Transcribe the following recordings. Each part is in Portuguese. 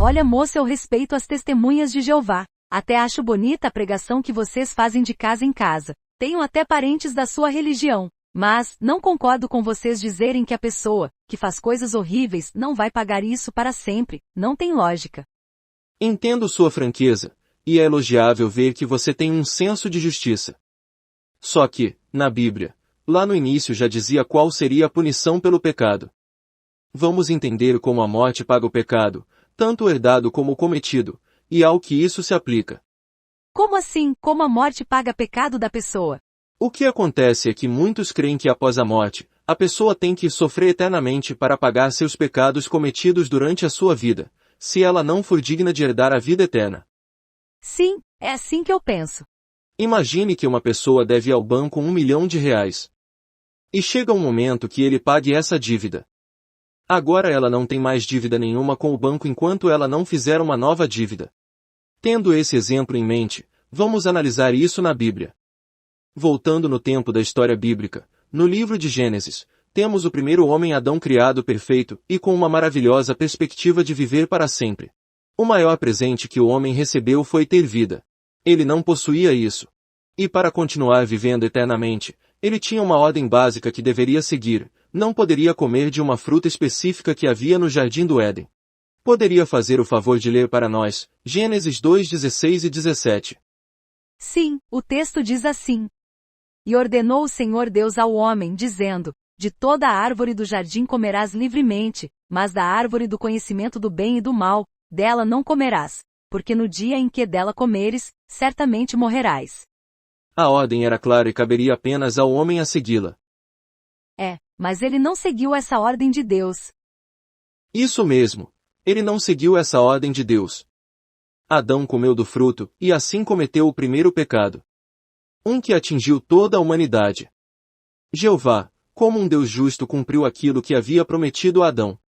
Olha, moço, eu respeito as testemunhas de Jeová. Até acho bonita a pregação que vocês fazem de casa em casa. Tenho até parentes da sua religião. Mas, não concordo com vocês dizerem que a pessoa, que faz coisas horríveis, não vai pagar isso para sempre. Não tem lógica. Entendo sua franqueza, e é elogiável ver que você tem um senso de justiça. Só que, na Bíblia, lá no início já dizia qual seria a punição pelo pecado. Vamos entender como a morte paga o pecado, tanto o herdado como o cometido, e ao que isso se aplica. Como assim, como a morte paga pecado da pessoa? O que acontece é que muitos creem que após a morte, a pessoa tem que sofrer eternamente para pagar seus pecados cometidos durante a sua vida, se ela não for digna de herdar a vida eterna. Sim, é assim que eu penso. Imagine que uma pessoa deve ao banco R$1 milhão. E chega um momento que ele pague essa dívida. Agora ela não tem mais dívida nenhuma com o banco enquanto ela não fizer uma nova dívida. Tendo esse exemplo em mente, vamos analisar isso na Bíblia. Voltando no tempo da história bíblica, no livro de Gênesis, temos o primeiro homem Adão criado perfeito e com uma maravilhosa perspectiva de viver para sempre. O maior presente que o homem recebeu foi ter vida. Ele não possuía isso. E para continuar vivendo eternamente, ele tinha uma ordem básica que deveria seguir: não poderia comer de uma fruta específica que havia no jardim do Éden. Poderia fazer o favor de ler para nós, Gênesis 2:16 e 17. Sim, o texto diz assim. E ordenou o Senhor Deus ao homem, dizendo: de toda a árvore do jardim comerás livremente, mas da árvore do conhecimento do bem e do mal, dela não comerás, porque no dia em que dela comeres, certamente morrerás. A ordem era clara e caberia apenas ao homem a segui-la. Mas ele não seguiu essa ordem de Deus. Isso mesmo, ele não seguiu essa ordem de Deus. Adão comeu do fruto, e assim cometeu o primeiro pecado. Um que atingiu toda a humanidade. Jeová, como um Deus justo, cumpriu aquilo que havia prometido a Adão.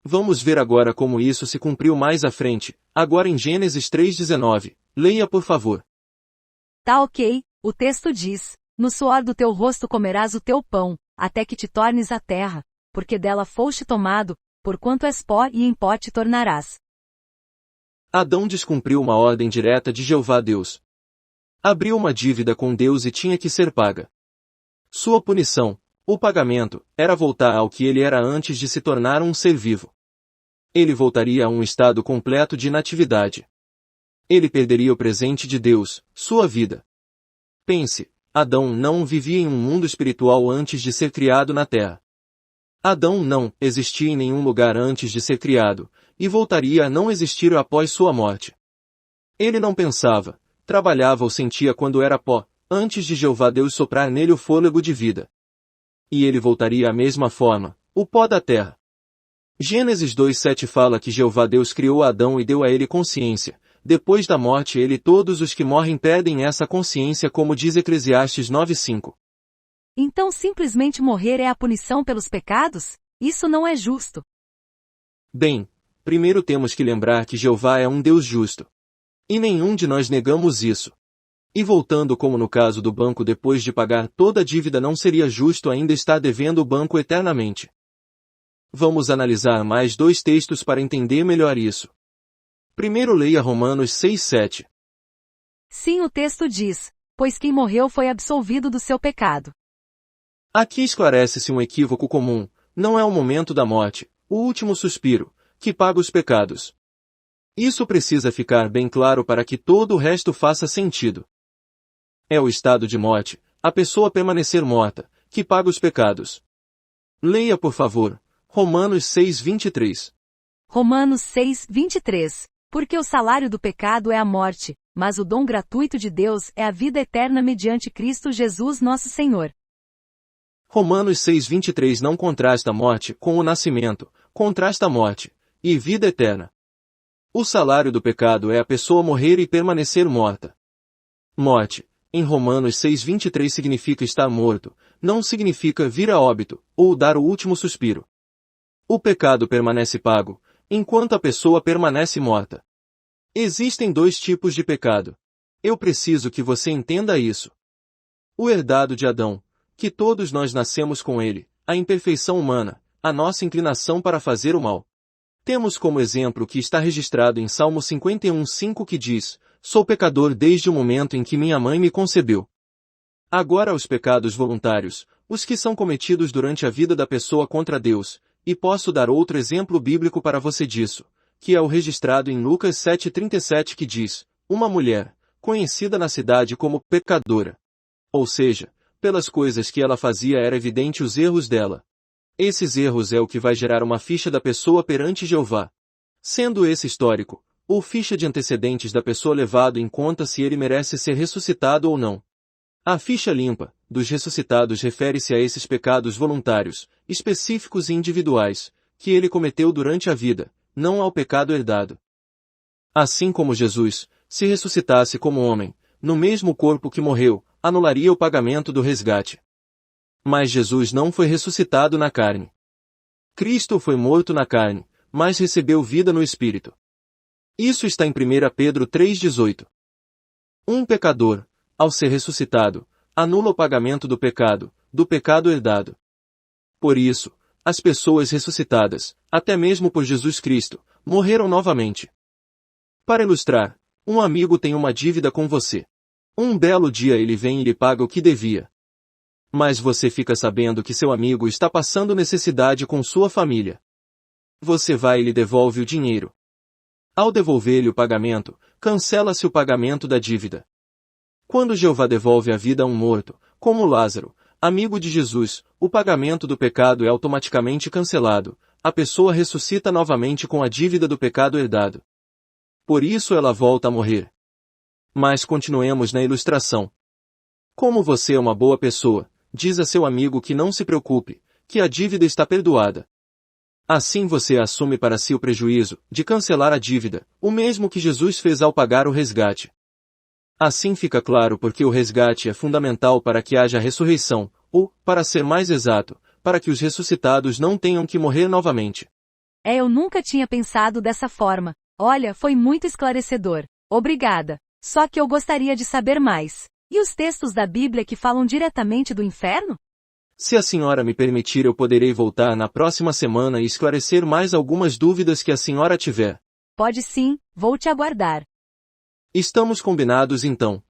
Vamos ver agora como isso se cumpriu mais à frente, agora em Gênesis 3:19. Leia por favor. Tá ok, o texto diz: no suor do teu rosto comerás o teu pão, até que te tornes a terra, porque dela foste tomado, porquanto és pó e em pó te tornarás. Adão descumpriu uma ordem direta de Jeová Deus. Abriu uma dívida com Deus e tinha que ser paga. Sua punição, o pagamento, era voltar ao que ele era antes de se tornar um ser vivo. Ele voltaria a um estado completo de inatividade. Ele perderia o presente de Deus, sua vida. Pense, Adão não vivia em um mundo espiritual antes de ser criado na terra. Adão não existia em nenhum lugar antes de ser criado, e voltaria a não existir após sua morte. Ele não pensava, trabalhava ou sentia quando era pó, antes de Jeová Deus soprar nele o fôlego de vida. E ele voltaria à mesma forma, o pó da terra. Gênesis 2:7 fala que Jeová Deus criou Adão e deu a ele consciência. Depois da morte ele e todos os que morrem perdem essa consciência, como diz Eclesiastes 9:5. Então simplesmente morrer é a punição pelos pecados? Isso não é justo. Bem, primeiro temos que lembrar que Jeová é um Deus justo. E nenhum de nós negamos isso. E voltando como no caso do banco, depois de pagar toda a dívida não seria justo ainda estar devendo o banco eternamente. Vamos analisar mais dois textos para entender melhor isso. Primeiro leia Romanos 6:7. Sim, o texto diz: pois quem morreu foi absolvido do seu pecado. Aqui esclarece-se um equívoco comum: não é o momento da morte, o último suspiro, que paga os pecados. Isso precisa ficar bem claro para que todo o resto faça sentido. É o estado de morte, a pessoa permanecer morta, que paga os pecados. Leia por favor, Romanos 6:23. Romanos 6:23. Porque o salário do pecado é a morte, mas o dom gratuito de Deus é a vida eterna mediante Cristo Jesus nosso Senhor. Romanos 6:23 não contrasta a morte com o nascimento, contrasta a morte e vida eterna. O salário do pecado é a pessoa morrer e permanecer morta. Morte, em Romanos 6:23 significa estar morto, não significa vir a óbito, ou dar o último suspiro. O pecado permanece pago, enquanto a pessoa permanece morta. Existem dois tipos de pecado. Eu preciso que você entenda isso. O herdado de Adão, que todos nós nascemos com ele, a imperfeição humana, a nossa inclinação para fazer o mal. Temos como exemplo o que está registrado em Salmo 51:5 que diz: Sou pecador desde o momento em que minha mãe me concebeu. Agora os pecados voluntários, os que são cometidos durante a vida da pessoa contra Deus, e posso dar outro exemplo bíblico para você disso, que é o registrado em Lucas 7:37 que diz: Uma mulher, conhecida na cidade como pecadora. Ou seja, pelas coisas que ela fazia era evidente os erros dela. Esses erros é o que vai gerar uma ficha da pessoa perante Jeová. Sendo esse histórico, ou ficha de antecedentes da pessoa levado em conta se ele merece ser ressuscitado ou não. A ficha limpa, dos ressuscitados refere-se a esses pecados voluntários, específicos e individuais, que ele cometeu durante a vida, não ao pecado herdado. Assim como Jesus, se ressuscitasse como homem, no mesmo corpo que morreu, anularia o pagamento do resgate. Mas Jesus não foi ressuscitado na carne. Cristo foi morto na carne, mas recebeu vida no Espírito. Isso está em 1 Pedro 3,18. Um pecador, ao ser ressuscitado, anula o pagamento do pecado herdado. Por isso, as pessoas ressuscitadas, até mesmo por Jesus Cristo, morreram novamente. Para ilustrar, um amigo tem uma dívida com você. Um belo dia ele vem e lhe paga o que devia. Mas você fica sabendo que seu amigo está passando necessidade com sua família. Você vai e lhe devolve o dinheiro. Ao devolver-lhe o pagamento, cancela-se o pagamento da dívida. Quando Jeová devolve a vida a um morto, como Lázaro, amigo de Jesus, o pagamento do pecado é automaticamente cancelado, a pessoa ressuscita novamente com a dívida do pecado herdado. Por isso ela volta a morrer. Mas continuemos na ilustração. Como você é uma boa pessoa, diz a seu amigo que não se preocupe, que a dívida está perdoada. Assim você assume para si o prejuízo de cancelar a dívida, o mesmo que Jesus fez ao pagar o resgate. Assim fica claro porque o resgate é fundamental para que haja ressurreição, ou, para ser mais exato, para que os ressuscitados não tenham que morrer novamente. Eu nunca tinha pensado dessa forma. Olha, foi muito esclarecedor. Obrigada. Só que eu gostaria de saber mais. E os textos da Bíblia que falam diretamente do inferno? Se a senhora me permitir, eu poderei voltar na próxima semana e esclarecer mais algumas dúvidas que a senhora tiver. Pode sim, vou te aguardar. Estamos combinados então.